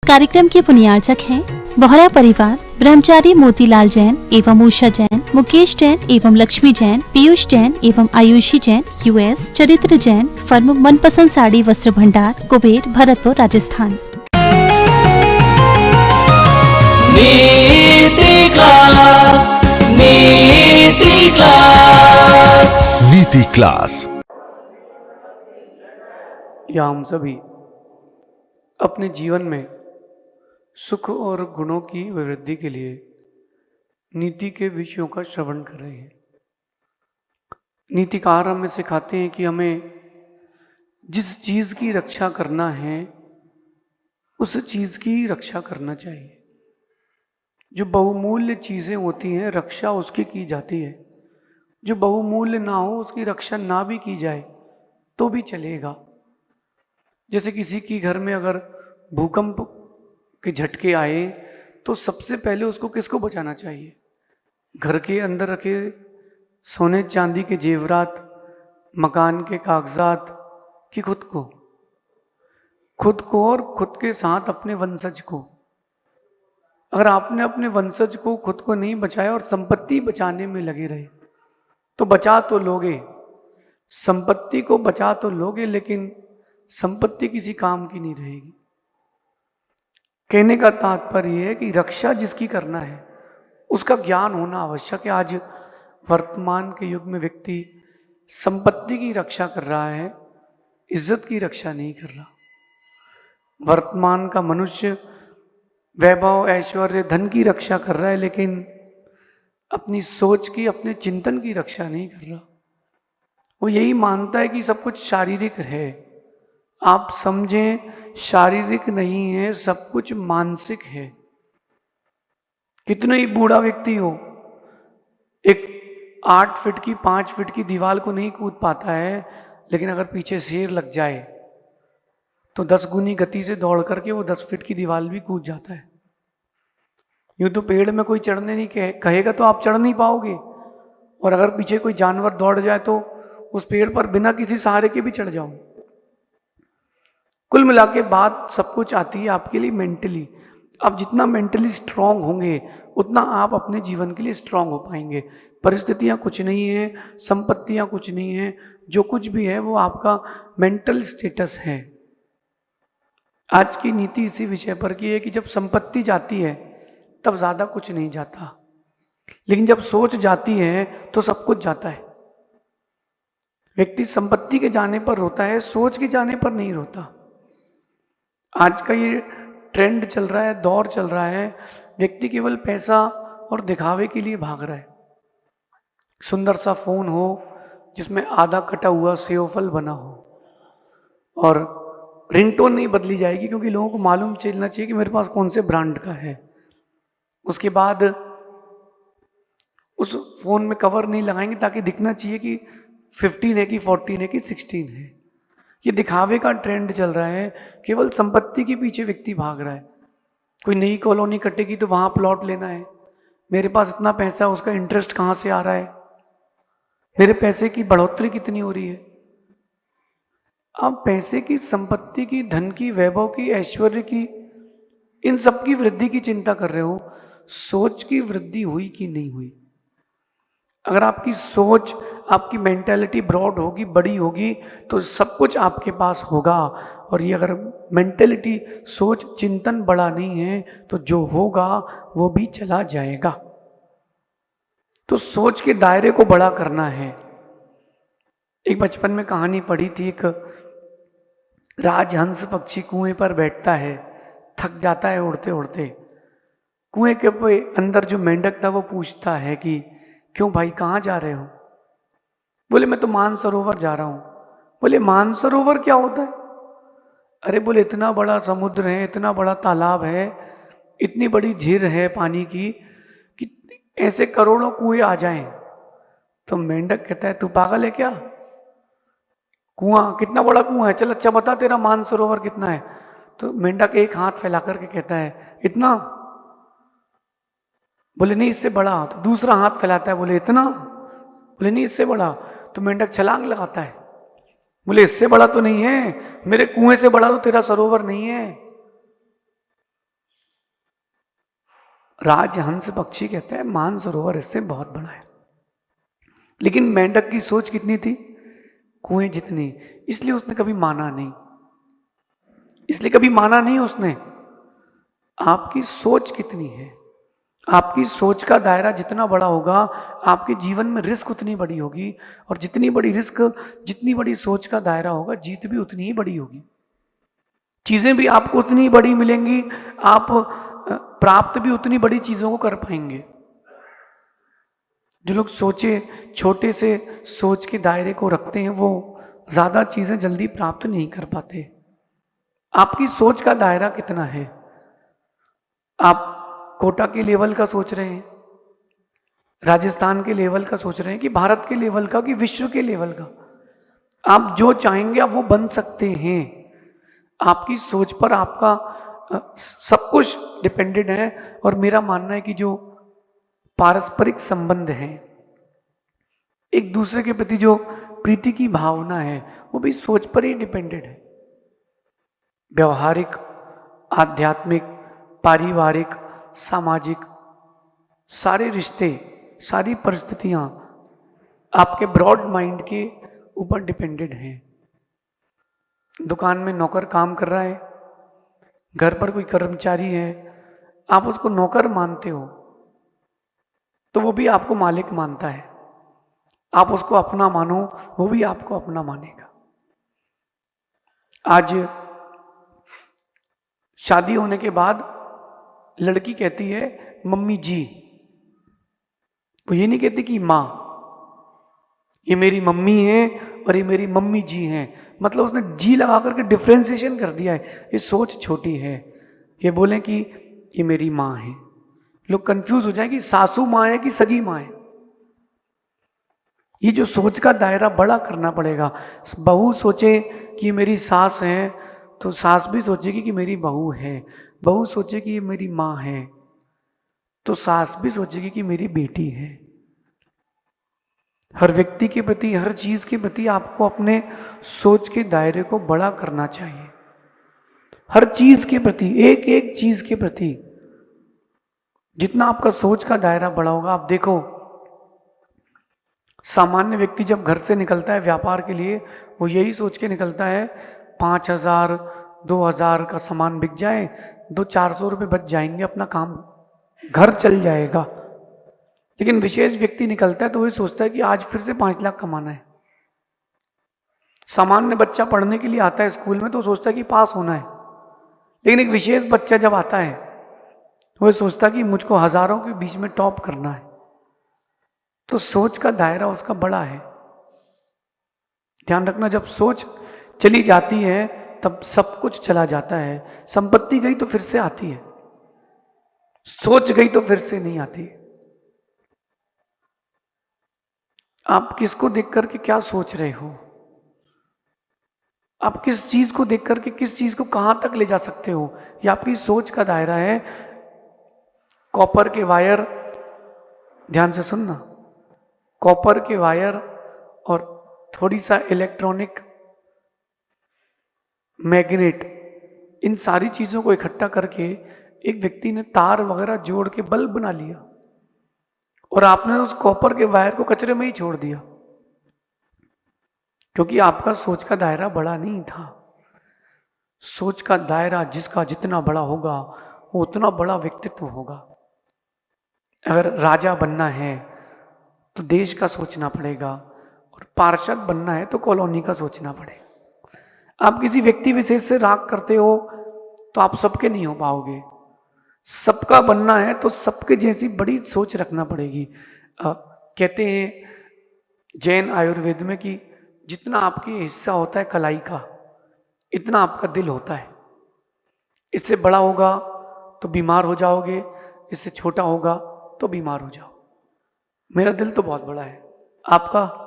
कार्यक्रम के पुण्यार्चक हैं बोहरा परिवार, ब्रह्मचारी मोतीलाल जैन एवं उषा जैन, मुकेश जैन एवं लक्ष्मी जैन, पीयूष जैन एवं आयुषी जैन, यूएस, चरित्र जैन, फर्म मनपसंद साड़ी वस्त्र भंडार, कुबेर, भरतपुर, राजस्थान। नीति क्लास, नीति क्लास, नीति क्लास। या हम सभी अपने जीवन में सुख और गुणों की वृद्धि के लिए नीति के विषयों का श्रवण कर रहे हैं। नीतिकार हमें सिखाते हैं कि हमें जिस चीज की रक्षा करना है उस चीज की रक्षा करना चाहिए। जो बहुमूल्य चीजें होती हैं रक्षा उसकी की जाती है, जो बहुमूल्य ना हो उसकी रक्षा ना भी की जाए तो भी चलेगा। जैसे किसी की घर में अगर भूकंप के झटके आए तो सबसे पहले उसको किसको बचाना चाहिए? घर के अंदर रखे सोने चांदी के जेवरात, मकान के कागजात कि खुद को? खुद को और खुद के साथ अपने वंशज को। अगर आपने अपने वंशज को, खुद को नहीं बचाया और संपत्ति बचाने में लगे रहे तो बचा तो लोगे, संपत्ति को बचा तो लोगे, लेकिन संपत्ति किसी काम की नहीं रहेगी। कहने का तात्पर्य है कि रक्षा जिसकी करना है उसका ज्ञान होना आवश्यक है। आज वर्तमान के युग में व्यक्ति संपत्ति की रक्षा कर रहा है, इज्जत की रक्षा नहीं कर रहा। वर्तमान का मनुष्य वैभव, ऐश्वर्य, धन की रक्षा कर रहा है, लेकिन अपनी सोच की, अपने चिंतन की रक्षा नहीं कर रहा। वो यही मानता है कि सब कुछ शारीरिक है। आप समझें, शारीरिक नहीं है, सब कुछ मानसिक है। कितना ही बूढ़ा व्यक्ति हो, एक 8 फीट की, 5 फीट की दीवार को नहीं कूद पाता है, लेकिन अगर पीछे शेर लग जाए तो 10 गुनी गति से दौड़ करके वो 10 फीट की दीवार भी कूद जाता है। यूं तो पेड़ में कोई चढ़ने नहीं कहेगा तो आप चढ़ नहीं पाओगे, और अगर पीछे कोई जानवर दौड़ जाए तो उस पेड़ पर बिना किसी सहारे के भी चढ़ जाओ। कुल मिला के बात सब कुछ आती है आपके लिए मेंटली। आप जितना मेंटली स्ट्रांग होंगे उतना आप अपने जीवन के लिए स्ट्रांग हो पाएंगे। परिस्थितियां कुछ नहीं है, संपत्तियां कुछ नहीं है, जो कुछ भी है वो आपका मेंटल स्टेटस है। आज की नीति इसी विषय पर की है कि जब संपत्ति जाती है तब ज्यादा कुछ नहीं जाता, लेकिन जब सोच जाती है तो सब कुछ जाता है। व्यक्ति संपत्ति के जाने पर रोता है, सोच के जाने पर नहीं रोता। आज का ये ट्रेंड चल रहा है, दौर चल रहा है, व्यक्ति केवल पैसा और दिखावे के लिए भाग रहा है। सुंदर सा फोन हो जिसमें आधा कटा हुआ सेवफल बना हो, और रिंगटोन नहीं बदली जाएगी क्योंकि लोगों को मालूम चलना चाहिए कि मेरे पास कौन से ब्रांड का है। उसके बाद उस फोन में कवर नहीं लगाएंगे ताकि दिखना चाहिए कि 15 है कि 14 है कि 16 है। ये दिखावे का ट्रेंड चल रहा है, केवल संपत्ति के पीछे व्यक्ति भाग रहा है। कोई नई कॉलोनी कटेगी तो वहां प्लॉट लेना है, मेरे पास इतना पैसा है, उसका इंटरेस्ट कहां से आ रहा है, मेरे पैसे की बढ़ोतरी कितनी हो रही है। आप पैसे की, संपत्ति की, धन की, वैभव की, ऐश्वर्य की, इन सब की वृद्धि की चिंता कर रहे हो, सोच की वृद्धि हुई कि नहीं हुई? अगर आपकी सोच, आपकी मेंटालिटी ब्रॉड होगी, बड़ी होगी, तो सब कुछ आपके पास होगा। और ये अगर मेंटालिटी, सोच, चिंतन बड़ा नहीं है तो जो होगा वो भी चला जाएगा। तो सोच के दायरे को बड़ा करना है। एक बचपन में कहानी पढ़ी थी, एक राजहंस पक्षी कुएं पर बैठता है, थक जाता है उड़ते उड़ते। कुएं के अंदर जो मेंढक था वो पूछता है कि क्यों भाई, कहाँ जा रहे हो? बोले मैं तो मानसरोवर जा रहा हूं। बोले मानसरोवर क्या होता है? अरे बोले इतना बड़ा समुद्र है, इतना बड़ा तालाब है, इतनी बड़ी झील है पानी की कि ऐसे करोड़ों कुएं आ जाएं। तो मेंढक कहता है तू पागल है क्या? कुआं, कितना बड़ा कुआं है, चल अच्छा बता तेरा मानसरोवर कितना है। तो मेंढक एक हाथ फैला करके कहता है इतना। बोले नहीं इससे बड़ा। तो दूसरा हाथ फैलाता है, बोले इतना। बोले नहीं इससे बड़ा। तो मेंढक छलांग लगाता है, बोले इससे बड़ा तो नहीं है, मेरे कुएं से बड़ा तो तेरा सरोवर नहीं है। राजहंस पक्षी कहता है मानसरोवर इससे बहुत बड़ा है, लेकिन मेंढक की सोच कितनी थी? कुएं जितनी। इसलिए उसने कभी माना नहीं, इसलिए कभी माना नहीं उसने। आपकी सोच कितनी है? आपकी सोच का दायरा जितना बड़ा होगा, आपके जीवन में रिस्क उतनी बड़ी होगी, और जितनी बड़ी रिस्क, जितनी बड़ी सोच का दायरा होगा, जीत भी उतनी ही बड़ी होगी। चीजें भी आपको उतनी ही बड़ी मिलेंगी, आप प्राप्त भी उतनी बड़ी चीजों को कर पाएंगे। जो लोग सोचे छोटे से सोच के दायरे को रखते हैं, वो ज्यादा चीजें जल्दी प्राप्त नहीं कर पाते। आपकी सोच का दायरा कितना है? आप कोटा के लेवल का सोच रहे हैं, राजस्थान के लेवल का सोच रहे हैं, कि भारत के लेवल का, कि विश्व के लेवल का? आप जो चाहेंगे आप वो बन सकते हैं। आपकी सोच पर आपका सब कुछ डिपेंडेड है। और मेरा मानना है कि जो पारस्परिक संबंध है, एक दूसरे के प्रति जो प्रीति की भावना है, वो भी सोच पर ही डिपेंडेड है। व्यवहारिक, आध्यात्मिक, पारिवारिक, सामाजिक, सारे रिश्ते, सारी परिस्थितियां आपके ब्रॉड माइंड के ऊपर डिपेंडेड हैं। दुकान में नौकर काम कर रहा है, घर पर कोई कर्मचारी है, आप उसको नौकर मानते हो तो वो भी आपको मालिक मानता है। आप उसको अपना मानो, वो भी आपको अपना मानेगा। आज शादी होने के बाद लड़की कहती है मम्मी जी, वो ये नहीं कहती कि माँ। ये मेरी मम्मी है और ये मेरी मम्मी जी हैं, मतलब उसने जी लगा करके डिफ्रेंसिएशन कर दिया है। ये सोच छोटी है। ये बोले कि ये मेरी माँ है, लोग कंफ्यूज हो जाए कि सासू माँ है कि सगी माँ है। ये जो सोच का दायरा बड़ा करना पड़ेगा। बहू सोचे कि मेरी सास है, तो सास भी सोचेगी कि मेरी बहू है। बहू सोचे कि ये मेरी माँ है, तो सास भी सोचेगी कि मेरी बेटी है। हर व्यक्ति के प्रति, हर चीज के प्रति आपको अपने सोच के दायरे को बड़ा करना चाहिए। हर चीज के प्रति, एक एक चीज के प्रति जितना आपका सोच का दायरा बड़ा होगा। आप देखो, सामान्य व्यक्ति जब घर से निकलता है व्यापार के लिए, वो यही सोच के निकलता है 5,000 2,000 का सामान बिक जाए, 400 रुपये बच जाएंगे, अपना काम घर चल जाएगा। लेकिन विशेष व्यक्ति निकलता है तो वही सोचता है कि आज फिर से 5 लाख कमाना है। सामान्य बच्चा पढ़ने के लिए आता है स्कूल में तो सोचता है कि पास होना है। लेकिन एक विशेष बच्चा जब आता है वो सोचता है कि मुझको हजारों के बीच में टॉप करना है। तो सोच का दायरा उसका बड़ा है। ध्यान रखना, जब सोच चली जाती है तब सब कुछ चला जाता है। संपत्ति गई तो फिर से आती है, सोच गई तो फिर से नहीं आती। आप किसको देख करके क्या सोच रहे हो? आप किस चीज को देख करके किस चीज को कहां तक ले जा सकते हो, यह आपकी सोच का दायरा है। कॉपर के वायर, ध्यान से सुनना, कॉपर के वायर और थोड़ी सा इलेक्ट्रॉनिक मैग्नेट, इन सारी चीजों को इकट्ठा करके एक व्यक्ति ने तार वगैरह जोड़ के बल्ब बना लिया, और आपने उस कॉपर के वायर को कचरे में ही छोड़ दिया, क्योंकि आपका सोच का दायरा बड़ा नहीं था। सोच का दायरा जिसका जितना बड़ा होगा वो उतना बड़ा व्यक्तित्व होगा। अगर राजा बनना है तो देश का सोचना पड़ेगा, और पार्षद बनना है तो कॉलोनी का सोचना पड़ेगा। आप किसी व्यक्ति विशेष से राग करते हो तो आप सबके नहीं हो पाओगे। सबका बनना है तो सबके जैसी बड़ी सोच रखना पड़ेगी। कहते हैं जैन आयुर्वेद में कि जितना आपकी हिस्सा होता है कलाई का, इतना आपका दिल होता है। इससे बड़ा होगा तो बीमार हो जाओगे, इससे छोटा होगा तो बीमार हो जाओ। मेरा दिल तो बहुत बड़ा है, आपका?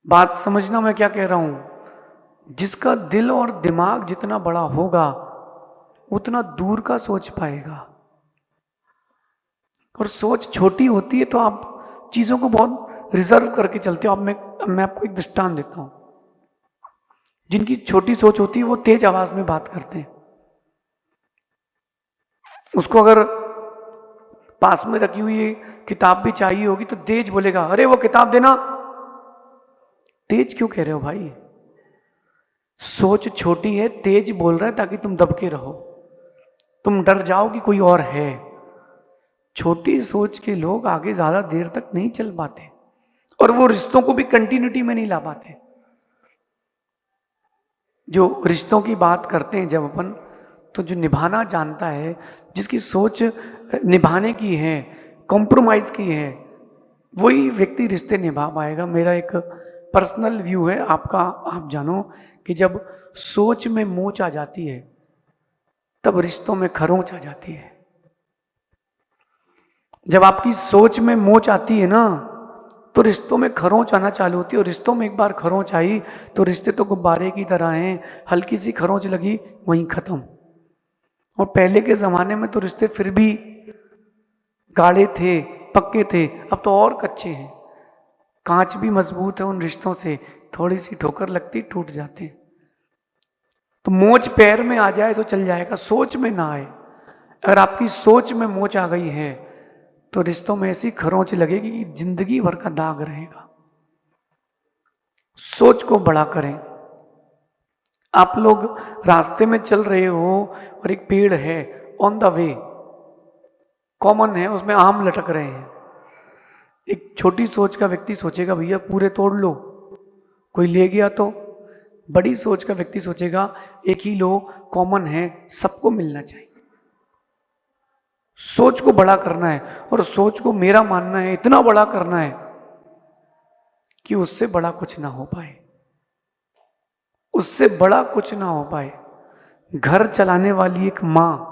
बात समझना मैं क्या कह रहा हूं। जिसका दिल और दिमाग जितना बड़ा होगा उतना दूर का सोच पाएगा। और सोच छोटी होती है तो आप चीजों को बहुत रिजर्व करके चलते हो। अब मैं आपको एक दृष्टांत देता हूं। जिनकी छोटी सोच होती है वो तेज आवाज में बात करते हैं। उसको अगर पास में रखी हुई किताब भी चाहिए होगी तो तेज बोलेगा, अरे वो किताब देना। तेज क्यों कह रहे हो भाई? सोच छोटी है, तेज बोल रहा है ताकि तुम दबके रहो, तुम डर जाओ कि कोई और है। छोटी सोच के लोग आगे ज्यादा देर तक नहीं चल पाते और वो रिश्तों को भी कंटिन्यूटी में नहीं ला पाते। जो रिश्तों की बात करते हैं जब अपन, तो जो निभाना जानता है, जिसकी सोच निभाने की है, कॉम्प्रोमाइज की है, वही व्यक्ति रिश्ते निभा पाएगा। मेरा एक पर्सनल व्यू है, आपका आप जानो कि जब सोच में मोच आ जाती है तब रिश्तों में खरोंच आ जाती है। जब आपकी सोच में मोच आती है ना तो रिश्तों में खरोंच आना चालू होती है, और रिश्तों में एक बार खरोंच आई तो रिश्ते तो गुब्बारे की तरह हैं, हल्की सी खरोंच लगी वहीं खत्म। और पहले के जमाने में तो रिश्ते फिर भी गाढ़े थे, पक्के थे, अब तो और कच्चे हैं। कांच भी मजबूत है उन रिश्तों से, थोड़ी सी ठोकर लगती टूट जाते हैं। तो मोच पैर में आ जाए तो चल जाएगा, सोच में ना आए। अगर आपकी सोच में मोच आ गई है तो रिश्तों में ऐसी खरोंच लगेगी कि जिंदगी भर का दाग रहेगा। सोच को बड़ा करें। आप लोग रास्ते में चल रहे हो और एक पेड़ है ऑन द वे, कॉमन है, उसमें आम लटक रहे हैं। एक छोटी सोच का व्यक्ति सोचेगा भैया पूरे तोड़ लो, कोई ले गया तो। बड़ी सोच का व्यक्ति सोचेगा एक ही लो, कॉमन है, सबको मिलना चाहिए। सोच को बड़ा करना है, और सोच को मेरा मानना है इतना बड़ा करना है कि उससे बड़ा कुछ ना हो पाए, उससे बड़ा कुछ ना हो पाए। घर चलाने वाली एक माँ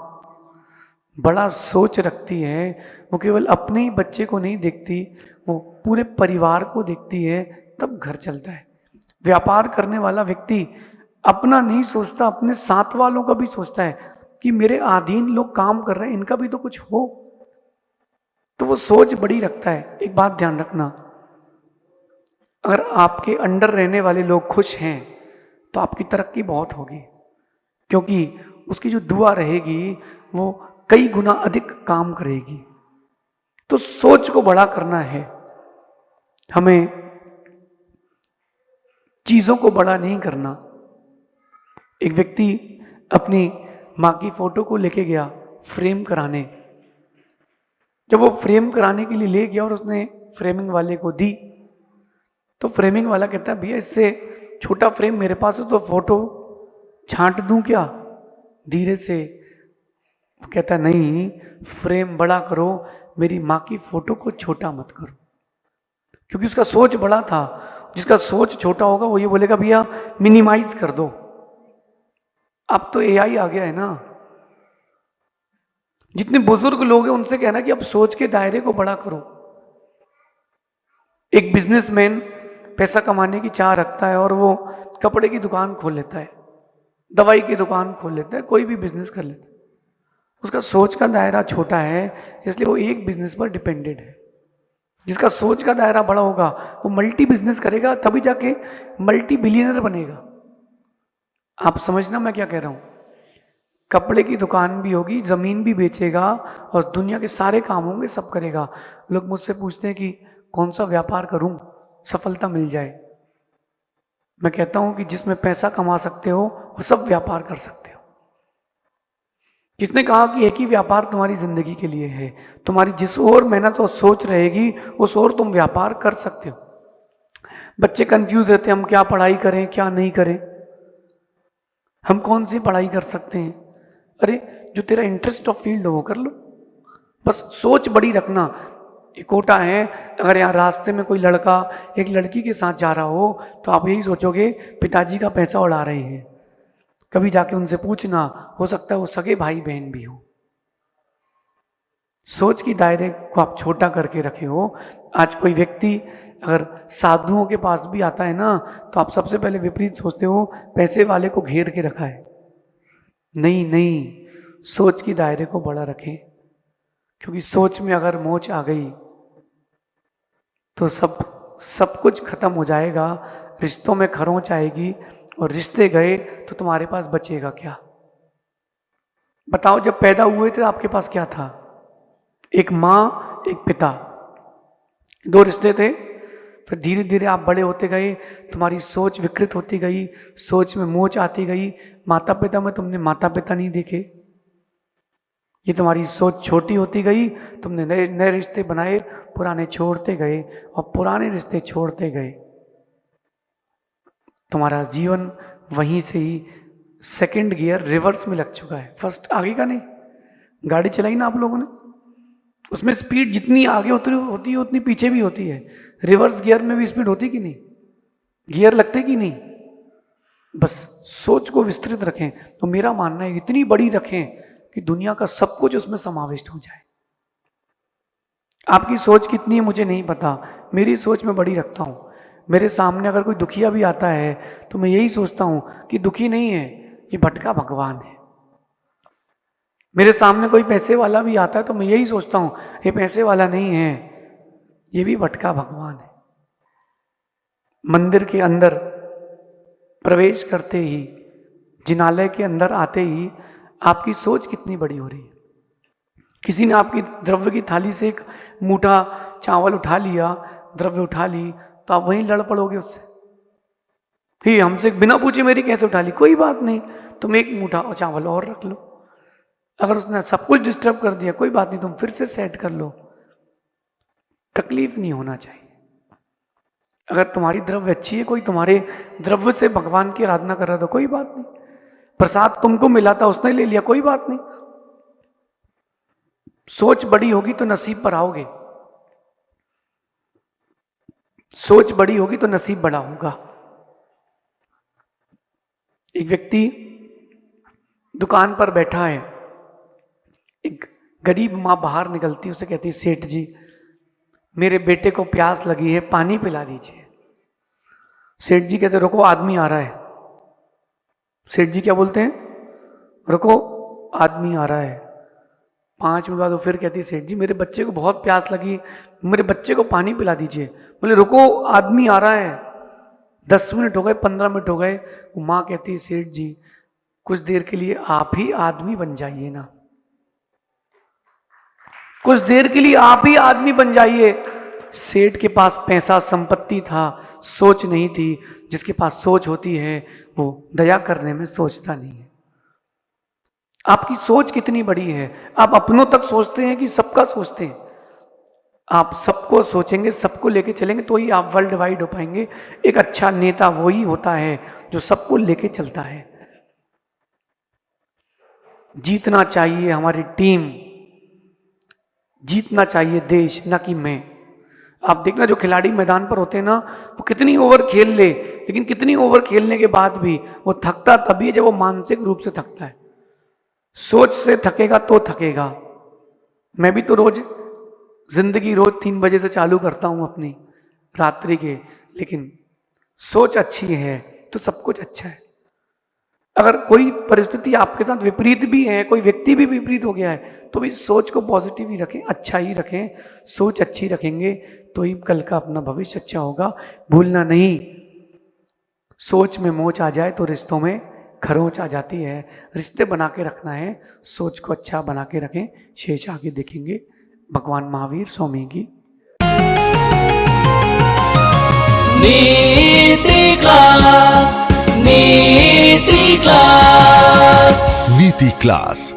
बड़ा सोच रखती है, वो केवल अपने ही बच्चे को नहीं देखती, वो पूरे परिवार को देखती है, तब घर चलता है। व्यापार करने वाला व्यक्ति अपना नहीं सोचता, अपने साथ वालों का भी सोचता है कि मेरे अधीन लोग काम कर रहे हैं, इनका भी तो कुछ हो। तो वो सोच बड़ी रखता है। एक बात ध्यान रखना, अगर आपके अंडर रहने वाले लोग खुश हैं तो आपकी तरक्की बहुत होगी, क्योंकि उसकी जो दुआ रहेगी वो कई गुना अधिक काम करेगी। तो सोच को बड़ा करना है हमें, चीजों को बड़ा नहीं करना। एक व्यक्ति अपनी माँ की फोटो को लेके गया फ्रेम कराने। जब वो फ्रेम कराने के लिए ले गया और उसने फ्रेमिंग वाले को दी, तो फ्रेमिंग वाला कहता है भैया इससे छोटा फ्रेम मेरे पास है तो फोटो छांट दूं क्या? धीरे से कहता नहीं, फ्रेम बड़ा करो, मेरी माँ की फोटो को छोटा मत करो। क्योंकि उसका सोच बड़ा था। जिसका सोच छोटा होगा वो ये बोलेगा भैया मिनिमाइज कर दो। अब तो एआई आ गया है ना। जितने बुजुर्ग लोग हैं उनसे कहना कि अब सोच के दायरे को बड़ा करो। एक बिजनेसमैन पैसा कमाने की चाह रखता है और वो कपड़े की दुकान खोल लेता है, दवाई की दुकान खोल लेता है, कोई भी बिजनेस कर लेता है। उसका सोच का दायरा छोटा है, इसलिए वो एक बिजनेस पर डिपेंडेड है। जिसका सोच का दायरा बड़ा होगा वो मल्टी बिजनेस करेगा, तभी जाके मल्टी बिलियनर बनेगा। आप समझना मैं क्या कह रहा हूं। कपड़े की दुकान भी होगी, जमीन भी बेचेगा और दुनिया के सारे काम होंगे, सब करेगा। लोग मुझसे पूछते हैं कि कौन सा व्यापार करूं सफलता मिल जाए। मैं कहता हूं कि जिसमें पैसा कमा सकते हो वो सब व्यापार कर सकते हो। किसने कहा कि एक ही व्यापार तुम्हारी जिंदगी के लिए है? तुम्हारी जिस ओर मेहनत और सोच रहेगी उस ओर तुम व्यापार कर सकते हो। बच्चे कंफ्यूज रहते हैं, हम क्या पढ़ाई करें क्या नहीं करें, हम कौन सी पढ़ाई कर सकते हैं। अरे जो तेरा इंटरेस्ट ऑफ फील्ड हो वो कर लो, बस सोच बड़ी रखना। एक कोटा है, अगर यहाँ रास्ते में कोई लड़का एक लड़की के साथ जा रहा हो तो आप यही सोचोगे पिताजी का पैसा उड़ा रहे हैं। कभी जाके उनसे पूछना, हो सकता है वो सगे भाई बहन भी हो। सोच की दायरे को आप छोटा करके रखे हो। आज कोई व्यक्ति अगर साधुओं के पास भी आता है ना तो आप सबसे पहले विपरीत सोचते हो, पैसे वाले को घेर के रखा है। नहीं नहीं, सोच की दायरे को बड़ा रखें, क्योंकि सोच में अगर मोच आ गई तो सब कुछ खत्म हो जाएगा। रिश्तों में खरोंच आएगी और रिश्ते गए तो तुम्हारे पास बचेगा क्या? बताओ, जब पैदा हुए थे आपके पास क्या था? एक माँ, एक पिता, 2 रिश्ते थे। फिर धीरे धीरे आप बड़े होते गए, तुम्हारी सोच विकृत होती गई, सोच में मोच आती गई। माता पिता में तुमने माता पिता नहीं देखे, ये तुम्हारी सोच छोटी होती गई, तुमने नए नए रिश्ते बनाए, पुराने छोड़ते गए और पुराने रिश्ते छोड़ते गए। तुम्हारा जीवन वहीं से ही सेकंड गियर रिवर्स में लग चुका है, फर्स्ट आगे का नहीं। गाड़ी चलाई ना आप लोगों ने, उसमें स्पीड जितनी आगे होती है उतनी पीछे भी होती है। रिवर्स गियर में भी स्पीड होती कि नहीं, गियर लगते कि नहीं। बस सोच को विस्तृत रखें, तो मेरा मानना है इतनी बड़ी रखें कि दुनिया का सब कुछ उसमें समाविष्ट हो जाए। आपकी सोच कितनी है मुझे नहीं पता, मेरी सोच मैं बड़ी रखता हूं। मेरे सामने अगर कोई दुखिया भी आता है तो मैं यही सोचता हूं कि दुखी नहीं है, ये भटका भगवान है। मेरे सामने कोई पैसे वाला भी आता है तो मैं यही सोचता हूं ये पैसे वाला नहीं है, ये भी भटका भगवान है। मंदिर के अंदर प्रवेश करते ही, जिनालय के अंदर आते ही आपकी सोच कितनी बड़ी हो रही है। किसी ने आपकी द्रव्य की थाली से एक मूठा चावल उठा लिया, द्रव्य उठा ली, तो आप वहीं लड़ पड़ोगे उससे। ही हमसे बिना पूछे मेरी कैसे उठा ली, कोई बात नहीं, तुम एक मूठा और चावल और रख लो। अगर उसने सब कुछ डिस्टर्ब कर दिया, कोई बात नहीं, तुम फिर से सेट कर लो। तकलीफ नहीं होना चाहिए। अगर तुम्हारी द्रव्य अच्छी है, कोई तुम्हारे द्रव्य से भगवान की आराधना कर रहा था, कोई बात नहीं। प्रसाद तुमको मिला था, उसने ले लिया, कोई बात नहीं। सोच बड़ी होगी तो नसीब पर आओगे, सोच बड़ी होगी तो नसीब बड़ा होगा। एक व्यक्ति दुकान पर बैठा है, एक गरीब माँ बाहर निकलती, उसे कहती, सेठ जी मेरे बेटे को प्यास लगी है, पानी पिला दीजिए। सेठ जी कहते, रुको आदमी आ रहा है। सेठ जी क्या बोलते हैं, रुको आदमी आ रहा है। 5 मिनट बाद वो फिर कहती, सेठ जी मेरे बच्चे को बहुत प्यास लगी, मेरे बच्चे को पानी पिला दीजिए। बोले रुको आदमी आ रहा है। 10 मिनट हो गए, 15 मिनट हो गए। वो माँ कहती, सेठ जी कुछ देर के लिए आप ही आदमी बन जाइए ना, कुछ देर के लिए आप ही आदमी बन जाइए। सेठ के पास पैसा संपत्ति था, सोच नहीं थी। जिसके पास सोच होती है वो दया करने में सोचता नहीं है। आपकी सोच कितनी बड़ी है, आप अपनों तक सोचते हैं कि सबका सोचते हैं? आप सबको सोचेंगे, सबको लेके चलेंगे तो ही आप वर्ल्ड वाइड हो पाएंगे। एक अच्छा नेता वही होता है जो सबको लेके चलता है। जीतना चाहिए हमारी टीम, जीतना चाहिए देश, ना कि मैं। आप देखना जो खिलाड़ी मैदान पर होते हैं ना, वो कितनी ओवर खेल ले, लेकिन कितनी ओवर खेलने के बाद भी वो थकता तभी है जब वो मानसिक रूप से थकता है। सोच से थकेगा तो थकेगा। मैं भी तो रोज जिंदगी रोज 3 बजे से चालू करता हूं अपनी रात्रि के, लेकिन सोच अच्छी है तो सब कुछ अच्छा है। अगर कोई परिस्थिति आपके साथ विपरीत भी है, कोई व्यक्ति भी विपरीत हो गया है, तो भी सोच को पॉजिटिव ही रखें, अच्छा ही रखें। सोच अच्छी रखेंगे तो ही कल का अपना भविष्य अच्छा होगा। भूलना नहीं, सोच में मोच आ जाए तो रिश्तों में खरोंच आ जाती है। रिश्ते बना के रखना है, सोच को अच्छा बना के रखें। शेष आगे देखेंगे। भगवान महावीर स्वामी की नीति क्लास, नीति क्लास, नीति क्लास।